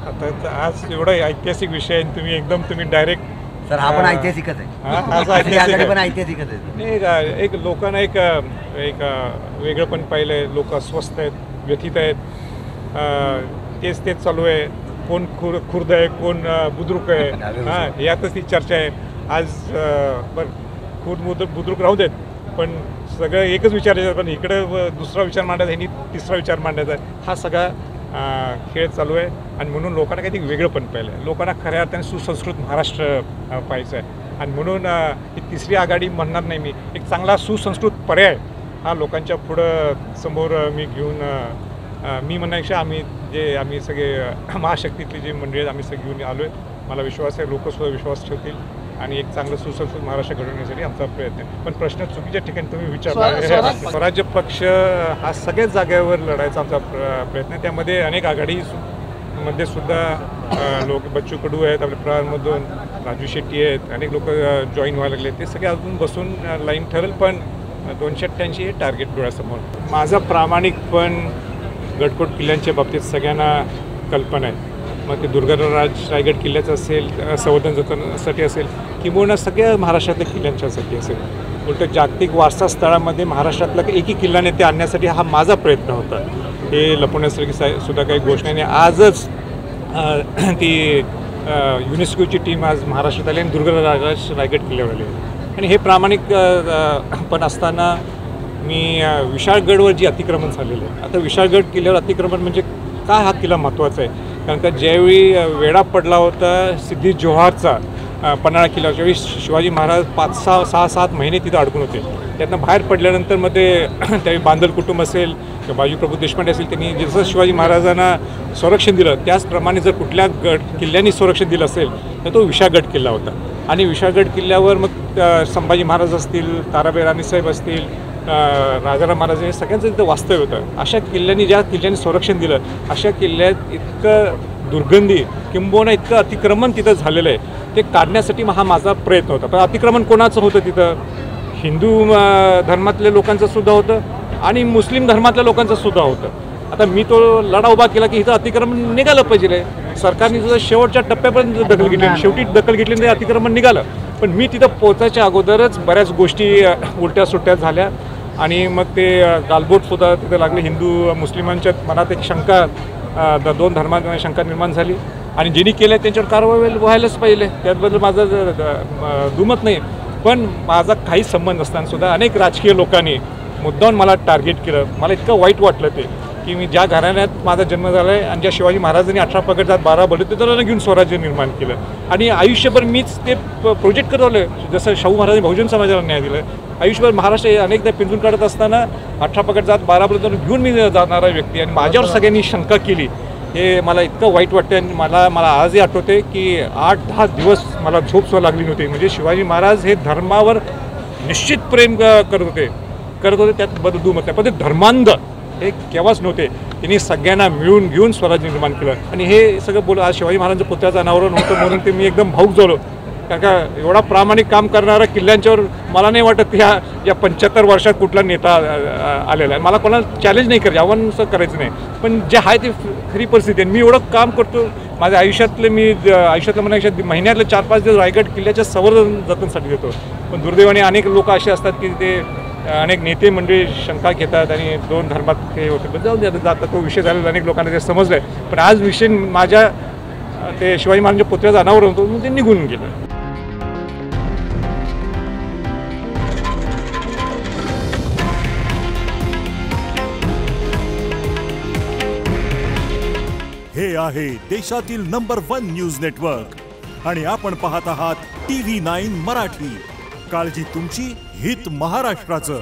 आता आज एवढा ऐतिहासिक विषय आहे, तुम्ही डायरेक्ट सर हा पण ऐतिहासिकच आहे. पण ऐतिहासिकच आहे. नाही, एक लोकांना एक वेगळंपण पाहिलं आहे. लोक अस्वस्थ आहेत, व्यथित आहेत. तेच चालू आहे. कोण खुर्द आहे, कोण बुद्रुक आहे, यातच ती चर्चा आहे आज. बरं, बुद्रुक राहू देत, पण सगळं एकच विचार आहे. पण इकडं दुसरा विचार मांडायचा आहे आणि तिसरा विचार मांडायचा आहे. हा सगळा खेळ चालू आहे. आणि म्हणून लोकांना काहीतरी वेगळंपण पाहिलं आहे. लोकांना खऱ्या अर्थाने सुसंस्कृत महाराष्ट्र पाहायचं आहे. आणि म्हणून ही तिसरी आघाडी म्हणणार नाही मी. एक चांगला सुसंस्कृत पर्याय हा लोकांच्या पुढं समोर मी घेऊन मी म्हणण्यापेक्षा आम्ही सगळे महाशक्तीतली जी मंडळी आहेत आम्ही सगळे घेऊन आलो आहे. मला विश्वास आहे लोकसुद्धा विश्वास ठेवतील आणि एक चांगलं सुसंस्कृत महाराष्ट्र घडवण्यासाठी आमचा प्रयत्न आहे. पण प्रश्न चुकीच्या ठिकाणी तुम्ही विचारला. स्वराज्य पक्ष हा सगळ्याच जागेवर लढायचा आमचा प्रयत्न आहे. त्यामध्ये अनेक आघाडीमध्ये सुद्धा लोक बच्चू कडू आहेत, आपल्या प्रहारमधून राजू शेट्टी आहेत, अनेक लोक जॉईन व्हायला लागले. ते सगळे अजून बसून लाईन ठरेल. पण 288 हे टार्गेट डोळ्यासमोर. माझा प्रामाणिकपण गडकोट किल्ल्यांच्या बाबतीत सगळ्यांना कल्पना आहे. मग ते दुर्गाराज रायगड किल्ल्याचं असेल, संवर्धन जतनासाठी असेल, किंवा सगळ्या महाराष्ट्रातल्या किल्ल्यांच्यासाठी असेल. उलट जागतिक वारसा स्थळामध्ये महाराष्ट्रातला एकही किल्ला नेते आणण्यासाठी हा माझा प्रयत्न होता. हे लपवण्यासारखी सुद्धा काही गोष्ट नाही. आजच ती युनेस्कोची टीम आज महाराष्ट्रात आली आणि दुर्गाराज रायगड किल्ल्यावर आली. आणि हे प्रामाणिक पण असताना मी विशाळगडवर जी अतिक्रमण झालेलं आहे. आता विशाळगड किल्ल्यावर अतिक्रमण म्हणजे का हा किल्ला महत्त्वाचा आहे? कारण का ज्यावेळी वेढा पडला होता सिद्धी जोहारचा पन्हाळा किल्ल्यावर, ज्यावेळी शिवाजी महाराज 5-6 महिने तिथं अडकून होते. त्यातनं बाहेर पडल्यानंतर मग ते त्यावेळी बांदल कुटुंब असेल किंवा बाजीप्रभू देशपांडे असेल, त्यांनी जसं शिवाजी महाराजांना संरक्षण दिलं त्याचप्रमाणे जर कुठल्या किल्ल्याने संरक्षण दिलं असेल तर तो विशाळगड किल्ला होता. आणि विशाळगड किल्ल्यावर मग संभाजी महाराज असतील, ताराबाई राणीसाहेब असतील, राजाराम महाराज हे सगळ्यांचं तिथं वास्तव्य होतं. अशा किल्ल्यांनी ज्या किल्ल्याने संरक्षण दिलं अशा किल्ल्यात इतकं दुर्गंधी किंबहुना इतकं अतिक्रमण तिथं झालेलं आहे, ते काढण्यासाठी हा माझा प्रयत्न होता. पण अतिक्रमण कोणाचं होतं तिथं? हिंदू धर्मातल्या लोकांचं सुद्धा होतं आणि मुस्लिम धर्मातल्या लोकांचं सुद्धा होतं. आता मी तो लढा उभा केला की इथं अतिक्रमण निघालं पाहिजे. सरकारने सुद्धा शेवटच्या टप्प्यापर्यंत दखल घेतली, शेवटी दखल घेतली ते अतिक्रमण निघालं. पण मी तिथं पोचायच्या अगोदरच बऱ्याच गोष्टी उलट्या सुट्ट्या झाल्या आणि मग ते गालबोटसुद्धा तिथं लागले. हिंदू मुस्लिमांच्या मनात एक शंका, दोन धर्मांमध्ये शंका निर्माण झाली आणि ज्यांनी केलं त्यांच्यावर कारवाई व्हायलाच पाहिजे. त्याबद्दल माझं दुमत नाही. पण माझा काही संबंध असताना सुद्धा अनेक राजकीय लोकांनी मुद्दाम मला टार्गेट केलं. मला इतकं वाईट वाटलं ते की मी ज्या घराण्यात माझा जन्म झाला आहे आणि ज्या शिवाजी महाराजांनी 18 पगड जात 12 बलुतेदारांना घेऊन स्वराज्य निर्माण केलं आणि आयुष्यभर मीच ते प्रोजेक्ट करत आलो. जसं शाहू महाराजांनी बहुजन समाजाला न्याय दिलं, आयुष्यभर महाराष्ट्र अनेकदा पिंजून काढत असताना 18 पगड जात 12 बलुतेदार घेऊन मी जाणारा व्यक्ती आणि माझ्यावर सगळ्यांनी शंका केली. हे मला इतकं वाईट वाटतं आणि मला आजही आठवते की 8-10 दिवस मला झोप सुद्धा लागली नव्हती. म्हणजे शिवाजी महाराज हे धर्मावर निश्चित प्रेम करत होते, त्यात बदल दुमत नाही. पण ते धर्मांध हे केव्हाच नव्हते. त्यांनी सगळ्यांना मिळून घेऊन स्वराज्य निर्माण केलं आणि हे सगळं बोल आज शिवाजी महाराजांच्या पुतळ्याचं अनावरण होतं म्हणून ते मी एकदम भाऊक झालो. कारण का एवढा प्रामाणिक काम करणारा किल्ल्यांच्यावर मला नाही वाटत या 75 वर्षात कुठला नेता आलेला आहे. मला कोणाला चॅलेंज नाही करायचं, आव्हान करायचं नाही. पण जे आहे ते खरी परिस्थिती आहे. मी एवढं काम करतो माझ्या आयुष्यातलं म्हणण्यापेक्षा महिन्यातले 4-5 दिवस रायगड किल्ल्याच्या संवर्धन जतनासाठी देतो. पण दुर्दैवाने अनेक लोक असे असतात की ते अनेक नेते मंडळी शंका घेतात आणि 2 धर्मात हे होते. जाऊन जातात तो विषय झालेला अनेक लोकांना ते समजलं आहे. पण आज विषय माझ्या ते शिवाजी महाराजांच्या पुतळ्याचं अनावरण होतं म्हणून ते निघून गेलं. हे आहे देशातील नंबर 1 न्यूज नेटवर्क आणि आपण पाहत आहात TV9 मराठी. काळजी तुमची, हित महाराष्ट्राचं.